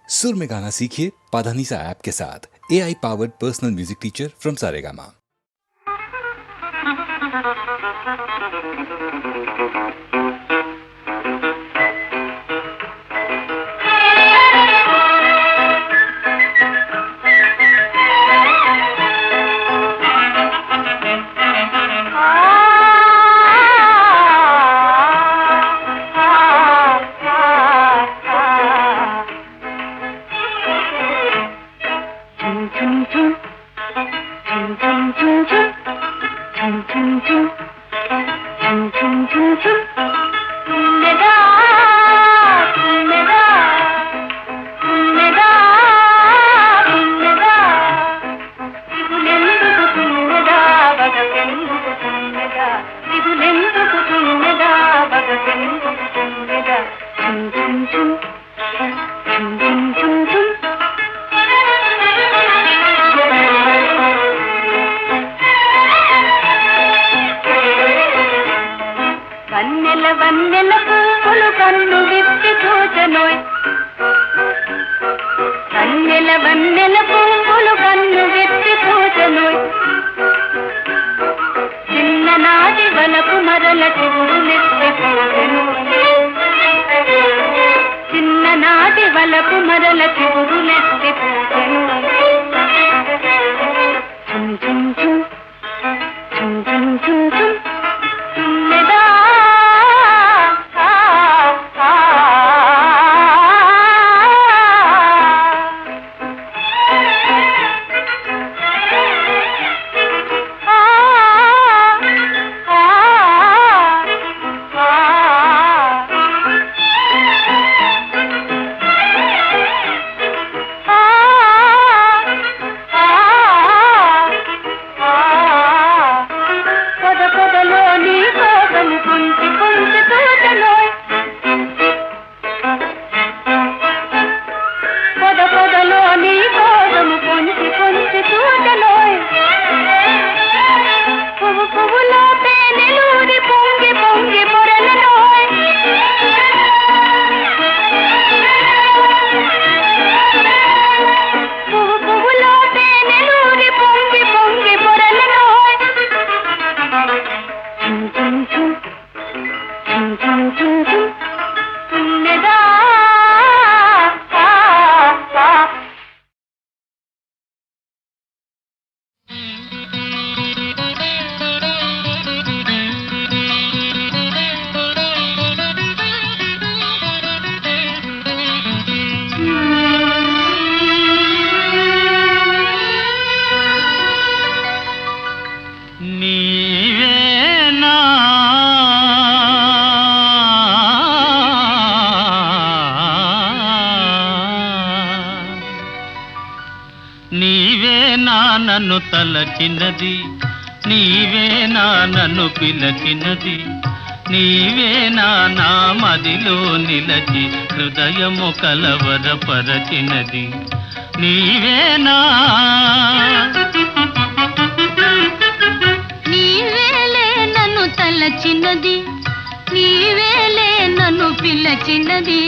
सुर में गाना सीखिए पाधानीसा ऐप के साथ। AI powered personal music teacher from Saregama. నన్ను తలచినది నీవే నా నన్ను పిలచినది నీవే నా మదిలో నిలచి హృదయము కలవరపరచినది నీవేనా నీవేలే నన్ను తలచినది నీవేలే నన్ను పిలచినది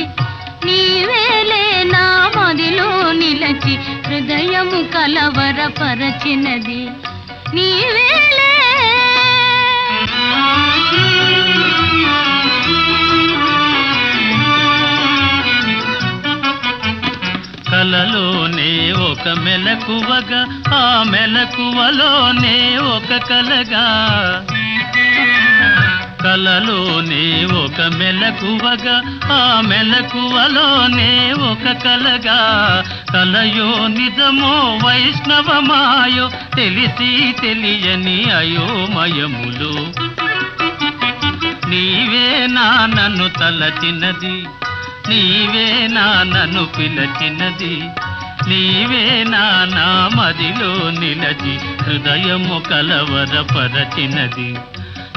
నీవేలే నా మదిలో నిలచి హృదయము కలవరపరచినది నీవేలే కలలోనే ఒక మెలకువగా ఆ మెలకువలోనే ఒక కలగా కలలోనే ఒక మెలకువగా ఆ మెలకువలోనే ఒక కలగా కలయో నిజమో వైష్ణవమాయో తెలిసి తెలియని అయోమయములు నీవే నా నన్ను తలచినది నీవే నా నన్ను పిలచినది నీవే నా మదిలో నిలచి హృదయము కలవరపరచినది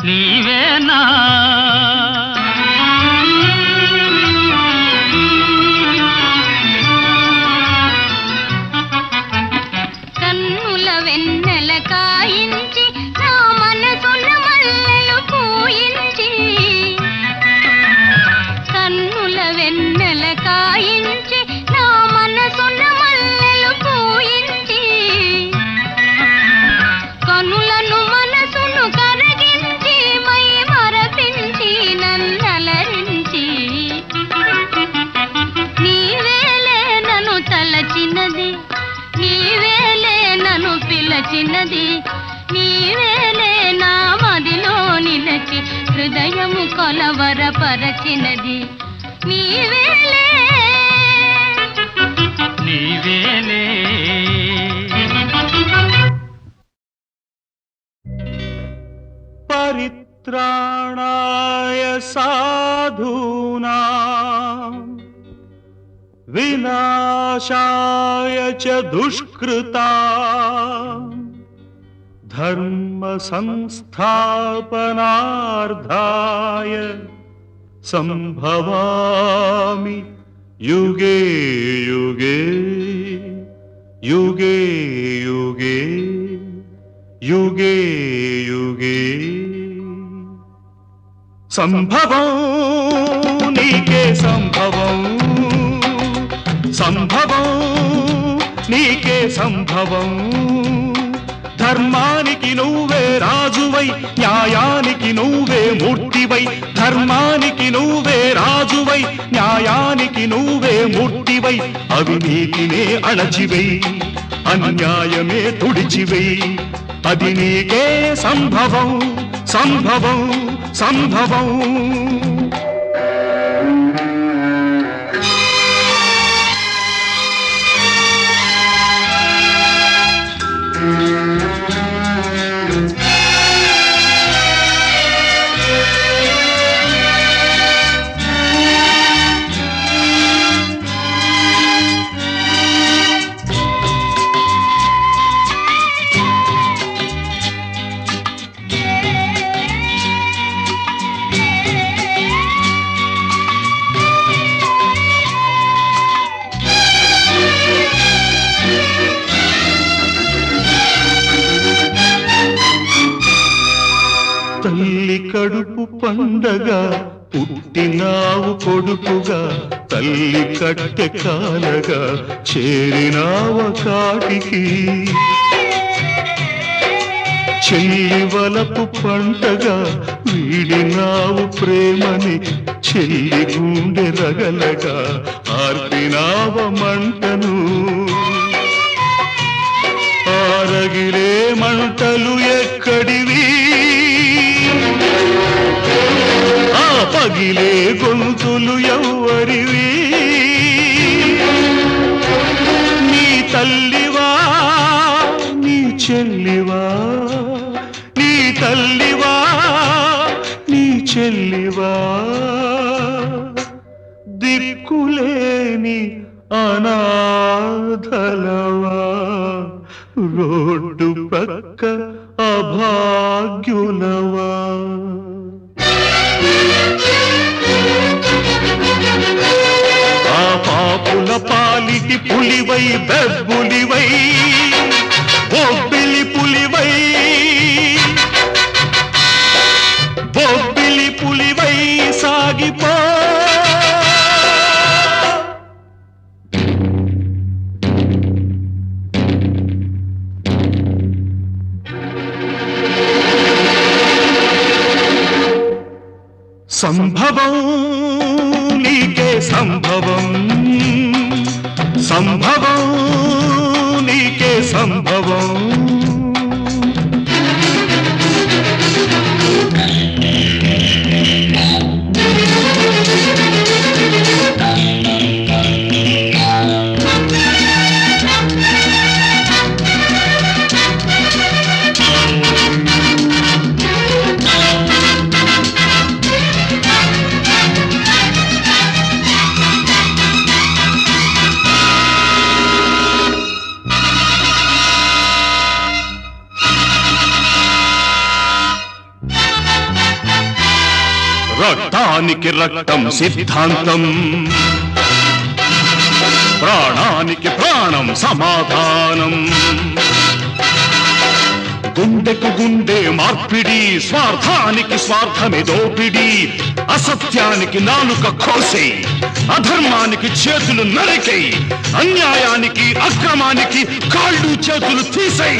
నీవేనా కన్నుల వెన్నెల కాయించి నా మనసున మల్లెలు పూయించి కన్నుల వెన్నెల కాయించి నా మన పిలచినది నీవేలే నా మదిలో నిలచి హృదయము కొలవరపరచినది నీవేలే నీవేలే పరిత్రాణాయ సాధూనాం వినాశాయ చ దుష్కృతాం ధర్మ సంస్థాపనార్థాయ సంభవామి యుగే యుగే యుగే యుగే యుగే యుగే సంభవం నీకే సంభవం సంభవం నీకే సంభవం ధర్మానికి నువ్వే రాజువై న్యాయానికి నువ్వే మూర్తివై ధర్మానికి నువ్వే రాజువై న్యాయానికి నువ్వే మూర్తివై అవినీతినే అణచివై అన్యాయమే తుడిచివై అది నీకే సంభవం సంభవం సంభవం తల్లి కడుపు పండగ పుట్టినావు కొడుకుగా తల్లి కట్టె కాలగా చేరినావ కాటికి చెల్లి వలపు పంటగా వీడినావు ప్రేమని చెల్లి గుండె రగలగా ఆర్పినావ మంటను ఆరగిలే మంటలు ఎక్కడివి ఆ పగిలే గొంతులు ఎవ్వరివి నీ తల్లివా నీ చెల్లివా నీ తల్లివా నీ చెల్లివా దిక్కులేని అనాథలవా రోడ్డు పక్క అభాగ్యులవా ఆ పాపుల పాలిటి పులివై బెబ్బులివై బొబ్బిలి పులివై బొబ్బిలి పులివై సాగిపో సంభవం నీకే సంభవం సంభవం నీకే సంభవం రక్తానికి రక్తం సిద్ధాంతం ప్రాణానికి ప్రాణం సమాధానం గుండెకు గుండె మార్పిడి స్వార్థానికి స్వార్థమే దోపిడి అసత్యానికి నాలుక కోసే అధర్మానికి చేతులు నరికై అన్యాయానికి అక్రమానికి కాళ్ళు చేతులు తీసై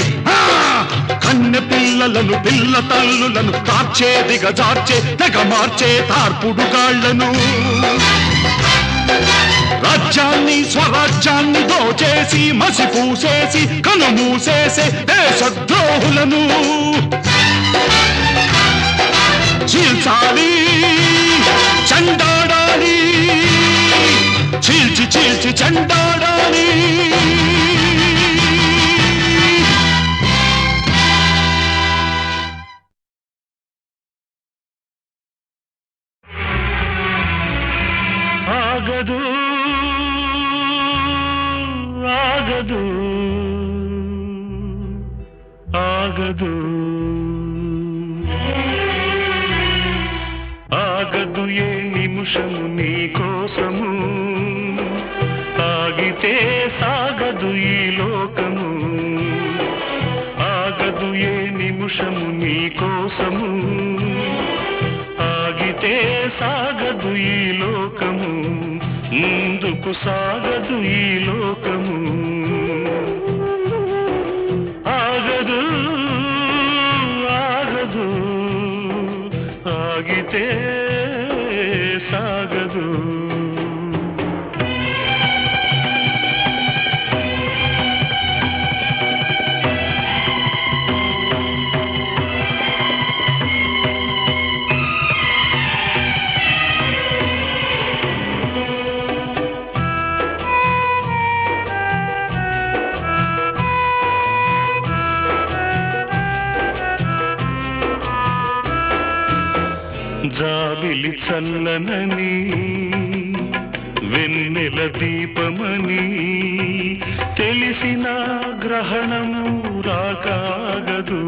కన్నె పిల్లలను పిల్ల తల్లులను కార్చే దిగజార్చే తెగ మార్చే తార్పుడు కాళ్లను రాజ్యాన్ని స్వరాజ్యాన్ని దోచేసి మసి పూసేసి కనుమూసేసే దేశద్రోహులను చీల్చాలి, చండాడాలి, చీల్చి చీల్చి చండాడాలి. ఆగదు ఆగదు ఆగదు ఆగదు ఏ నిమిషము నీ కోసము, ఆగితే సాగదు ఈ లోకము. ఆగదు ఏ నిమిషము నీ కోసము, ఆగితే సాగదు ఈ లోకము. ముందుకు సాగదు ఈ లోకము. ఆగదు ఆగదు ఆగితే సాగదు. జాబిలి చల్లనని వెన్నెల దీపమని తెలిసిన గ్రహణము రాకాగదు.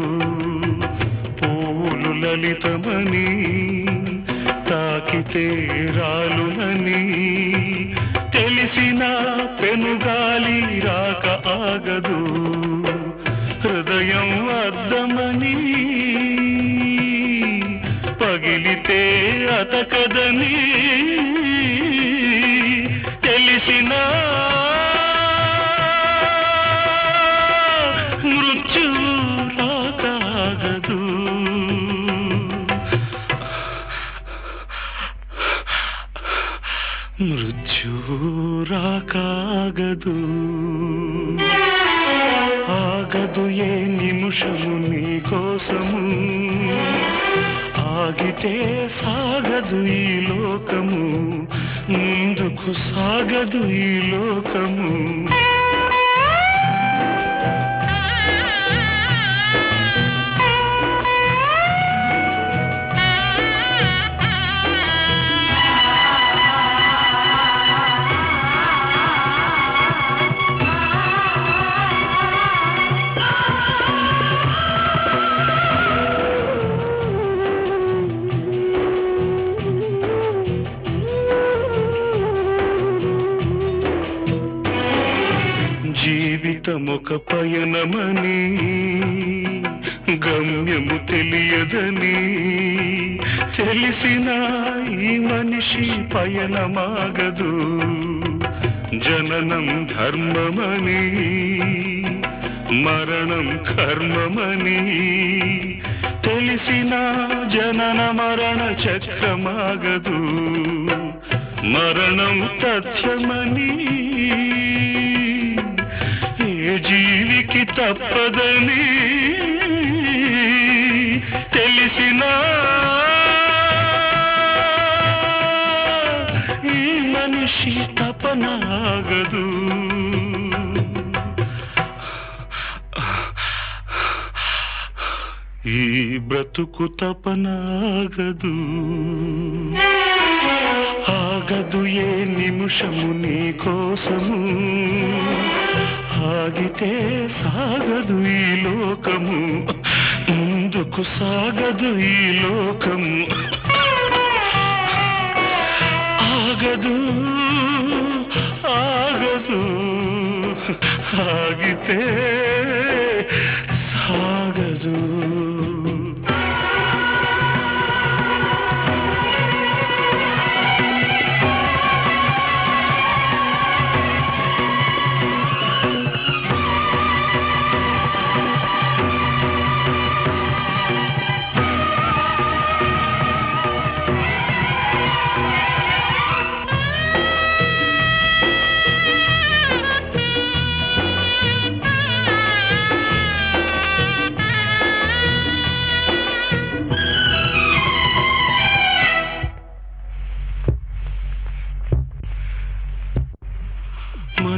పూలు లలితమని తాకితే రాలునని తెలిసిన పెనుగాలి రాక ఆగదు. హృదయం అద్దమని పగిలితే అతకదని తెలిసిన మృత్యు రాకాగదు. మృత్యు రాకాగదు. ఆగదు ఏ నిమిషము నీ కోసము, ఆగితే సాగదు ఈ లోకము. ముందుకు సాగదు ఈ లోకము. జీవితమొక పయనమని గమ్యము తెలియదని తెలిసిన ఈ మనిషి పయనమాగదు. జననం ధర్మమని మరణం కర్మమని తెలిసిన జనన మరణ చక్రమాగదు. మరణం తథ్యమని ఏ జీవికి తప్పదని తెలిసిన ఈ మనిషి తపనాగదు. ఈ బ్రతుకు తపనాగదు. ఆగదు ఏ నిమిషము నీ కోసము, ఆగితే సాగదు ఈ లోకము. ముందుకు సాగదు ఈ లోకము. ఆగదు ఆగదు ఆగితే సాగదు.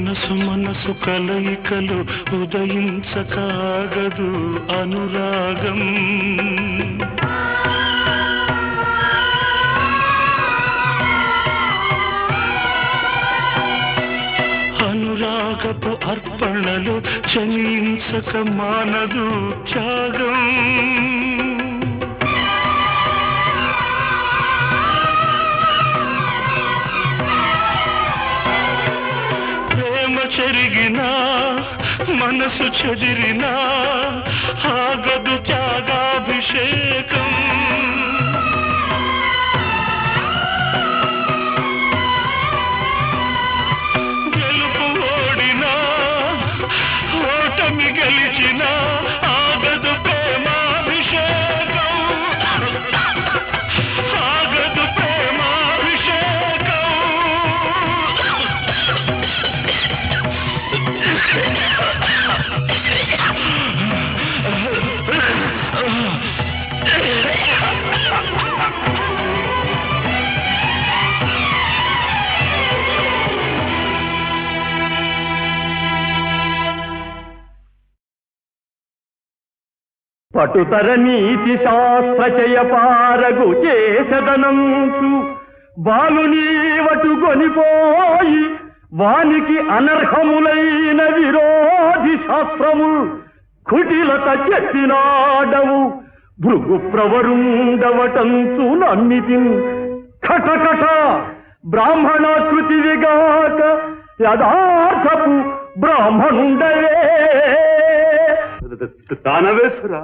మనసు మనసు కలయికలు ఉదయించకాగదు అనురాగం. అనురాగపు అర్పణలు చలించక మానదు త్యాగం. చెరిగినా మనసు చెదిరినా ఆగదు త్యాగాభిషేకం. గెలుపు ఓడినా ఓటమి గెలిచినా ఆగదు ప్రేమాభిషేకం. ఆగదు ప్రేమాభిషేకం. పటుతర నీతి శాస్త్రచయ పారగు చేసదనంచు బాలునీవటు గొనిపోయి వానికి అనర్హములైన విరోధి శాస్త్రము కుటిలత చెప్పినాడవు. భృగు ప్రవరుండవటంచు నమ్మితి కటకట బ్రాహ్మణాకృతివిగాక యథార్థపు బ్రాహ్మణుండవే. దానవేశ్వరా,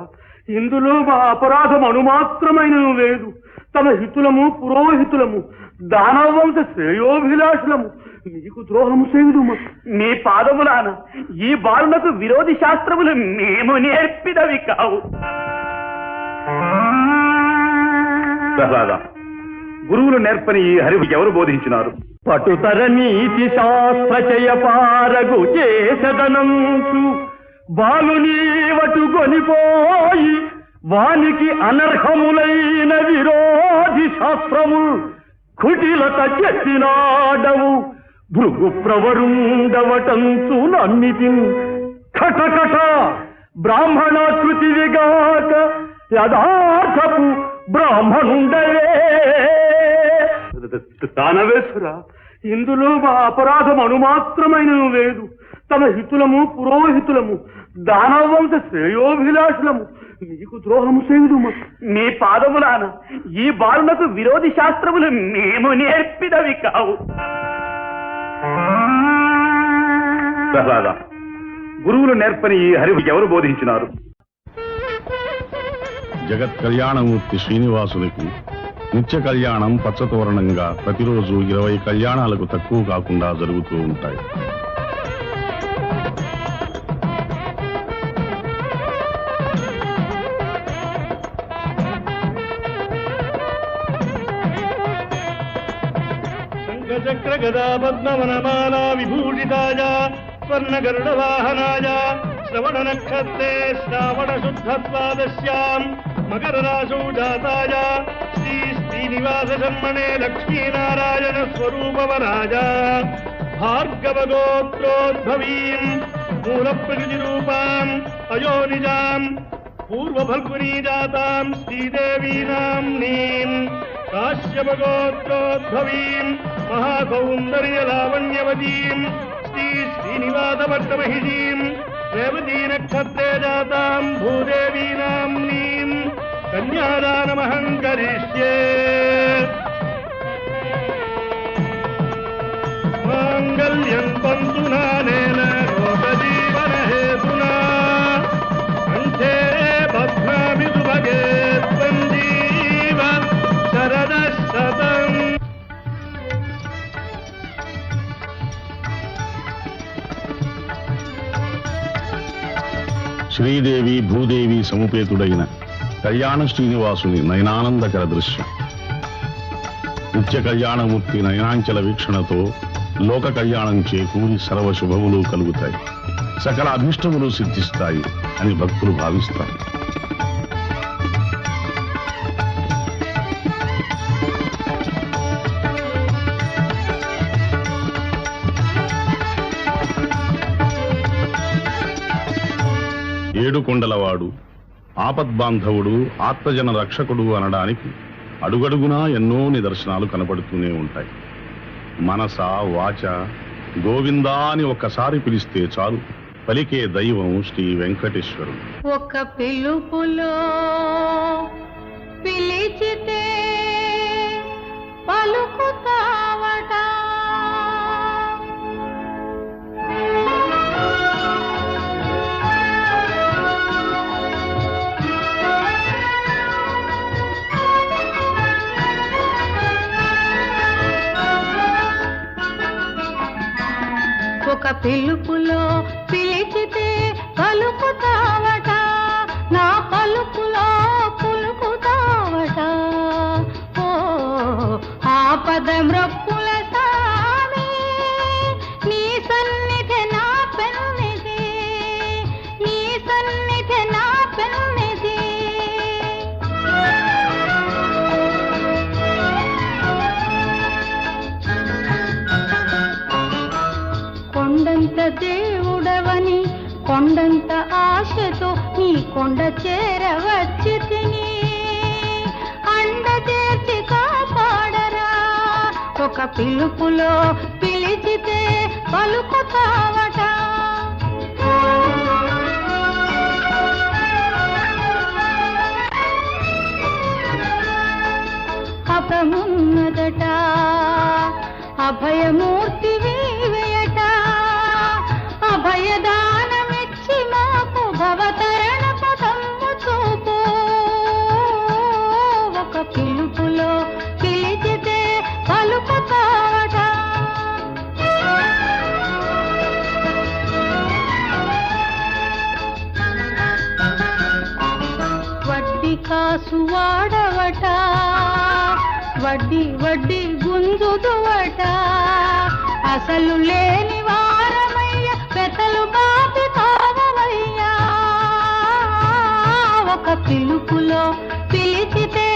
ఇందులో మా అపరాధం అణుమాత్రమైన లేదు. తమ హితులము పురోహితులము దానవంశ శ్రేయోభిలాషులము మీకు ద్రోహము చేయుదు. మీ పాదములాన ఈ బాలునకు విరోధి శాస్త్రములు మేము నేర్పినవి కావు. గురువులు నేర్పని ఈ హరివు ఎవరు బోధించినారు? పటుతర నీతి శాస్త్రచయ పారగు చేసదనంచు బాలునీవటు గొనిపోయి వానికి అనర్హములైన విరోధి శాస్త్రము కుటిలత చెప్పినాడవు. భృగు ప్రవరుండవటంచు నమ్మితి కటకట బ్రాహ్మణాకృతివిగాక యథార్థపు బ్రాహ్మణుండవే. దానవేశ్వరా, ఇందులో మా అపరాధం అణుమాత్రమైన లేదు. తమ హితులము పురోహితులము దానవంశ శ్రేయోభిలాషులము మీకు ద్రోహము చేయుదు. మీ పాదములాన ఈ బాలునకు విరోధి శాస్త్రములు మేము నేర్పినవి కావు. గురువులు నేర్పని ఈ హరివు ఎవరు బోధించినారు? జగత్ కళ్యాణమూర్తి శ్రీనివాసునికి నిత్య కళ్యాణం పచ్చతోరణంగా ప్రతిరోజు 20 కళ్యాణాలకు తక్కువ కాకుండా జరుగుతూ ఉంటాయి. శంఖచక్ర గదా పద్మవనమాలా విభూషితాయ స్వర్ణ గరుడ వాహనాయ శ్రవణ నక్షత్రే శ్రావణ శుద్ధ ద్వాదశ్యాం మకర రాశౌ జాతాయ శ్రీ శ్రీనివాస జన్మనే లక్ష్మీనారాయణ స్వరూపవరాయ భార్గవ గోత్రోద్భవీం మూల ప్రకృతి రూపాం అయోనిజాం పూర్వ ఫల్గునీ జాతాం శ్రీదేవీ నామ్నీం కాశ్యప గోత్రోద్భవీం మహాసౌందర్య లావణ్యవతీం శ్రీ శ్రీనివాస భట్టమహిషీం రేవతీ నక్షత్రే జాతాం భూదేవీ నామ్నీం కన్యాదానమహం కరిష్యే. మాంగళ్యం తంతు నానేన లోకజీవన హేతునా కంఠే బధ్నామి సుభగే త్వం జీవ శరదః శతం. శ్రీదేవి భూదేవి సముపేతుడైన కళ్యాణ శ్రీనివాసుని నయనానందకర దృశ్యం. నిత్య కళ్యాణమూర్తి నయనాంచల వీక్షణతో లోక కళ్యాణం చేకూరి సర్వశుభములు కలుగుతాయి, సకల అభిష్టములు సిద్ధిస్తాయి అని భక్తులు భావిస్తారు. ఏడుకొండలవాడు, ఆపద్బాంధవుడు, ఆత్మజన రక్షకుడు అనడానికి అడుగడుగునా ఎన్నో నిదర్శనాలు కనపడుతూనే ఉంటాయి. మనస వాచ గోవిందా అని ఒక్కసారి పిలిస్తే చాలు పలికే దైవం శ్రీ వెంకటేశ్వరుడు. ఒక పిలుపులో పిలిచితే పలుకుతావట, ఒక పిలుపులో పిలిచితే పలుకుతావట, నా పలుకులో పులుకుతావట. ఓ ఆపద మ్రొప్పుల సామి, నీ సన్నిధి నా పెన్నిధి, నీ సన్నిధి నా పెన్నిధి. కొండంత దేవుడవని కొండంత ఆశతో నీ కొండ చేరవచ్చి తిని, అండ చేర్చి కాపాడరా. ఒక పిలుపులో పిలిచితే పలుకుతావట. అభమున్నదట, అభయమూర్తి వీవయట, అభయదానమిచ్చి మాకు భవతరణ పదము చూపు. ఒక పిలుపులో పిలిచితే పలుకుతావట. వడ్డీ కాసు వాడవట, వడ్డీ వడ్డీ గుంజుదువట, అసలు లేని వారమయ్య పెతలు బాపి తాగవయ్యా. ఒక పిలుపులో పిలిచితే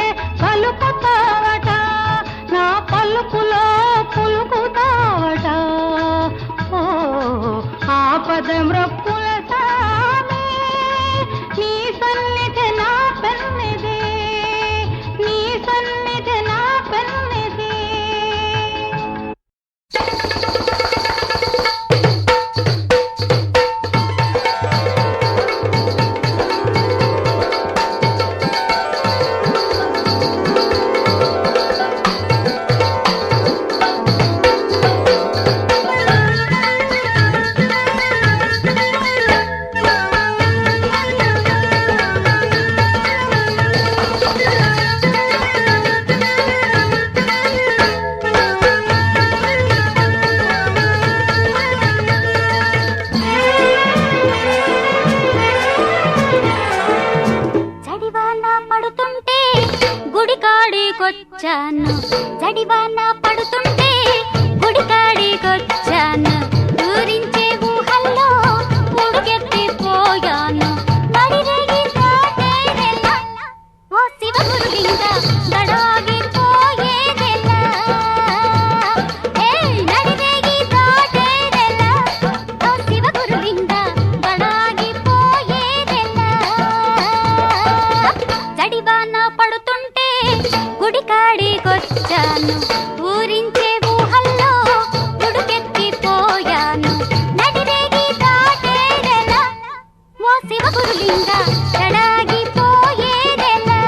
పలుకుతావట, నా పలుకులో పులుకుతావట. ఓ ఆపద మ్రొప్పుల సామి, నీ సన్నిధి నా పెన్నిధి, నీ సన్నిధి నా పెన్నిధి. వచ్చాను, జడివాన పడుతుంటే గుడికాడికొచ్చాను, ఊరించే ఊహల్లో ఉడుకెత్తిపోయాను. నడిరేగి తోటేరెల్లా, ఓ శివగురులింగ గడాగిపోయేదెల్లా. నడిరేగి తోటేరెల్లా, ఓ శివగురులింగ గడాగిపోయేదెల్లా. జడివాన పడుతుంటే గుడికాడికొచ్చాను, ఊరించే ఊహల్లో ఉడుకెత్తిపోయాను. నడిరేగి దాటేదెలా, ఓ శివగురులింగ గడాగిపోయేదెలా.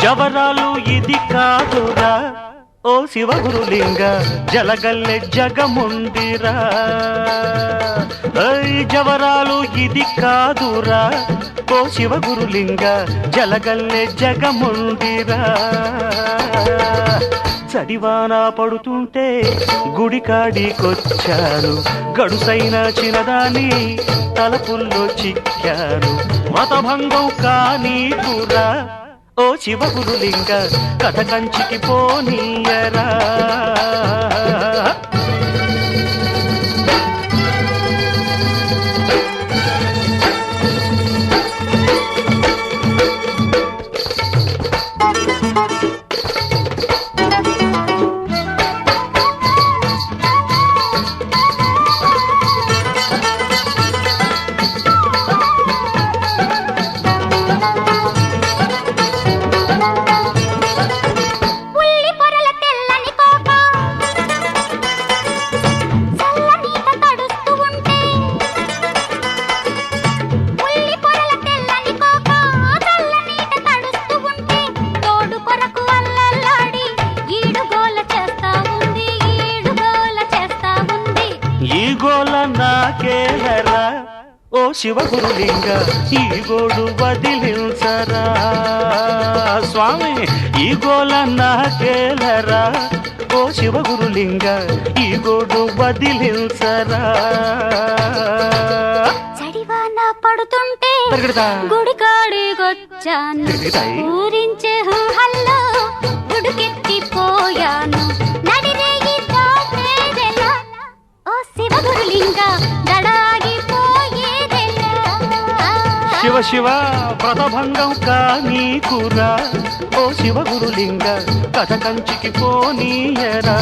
జవరాలు ఇది కాదురా, ఓ శివగురులింగ జలగల్లె జగముండిరా జవరాలు ఇది కాదురా ఓ శివగురులింగ జలగల్లె జగముండిరా చడివాన పడుతుంటే గుడికాడికొచ్చాను గడుసైన చిన్నదాని తలపుల్లో చిక్కాను మతభంగం కానీకురా ఓ శివగురులింగ కథ కంచికి పోనీయరా నాకేలరా ఓ శివగురులింగ ఈ గోడు వదిలించరా స్వామి ఈ గోల నాకేలరా ఓ శివగురులింగ ఈ గోడు వదిలించరా చడివాన పడుతుంటే గుడికాడికొచ్చాను ఊరించే హల్లో ఉడుకెత్తిపోయాను నడిరేగి దాటేదెలా ఓ శివగురులింగ దడాగిపోయేదెలా శివ శివ వ్రతభంగం కానీకురా ఓ శివగురులింగ కథ కంచికి పోనీయరా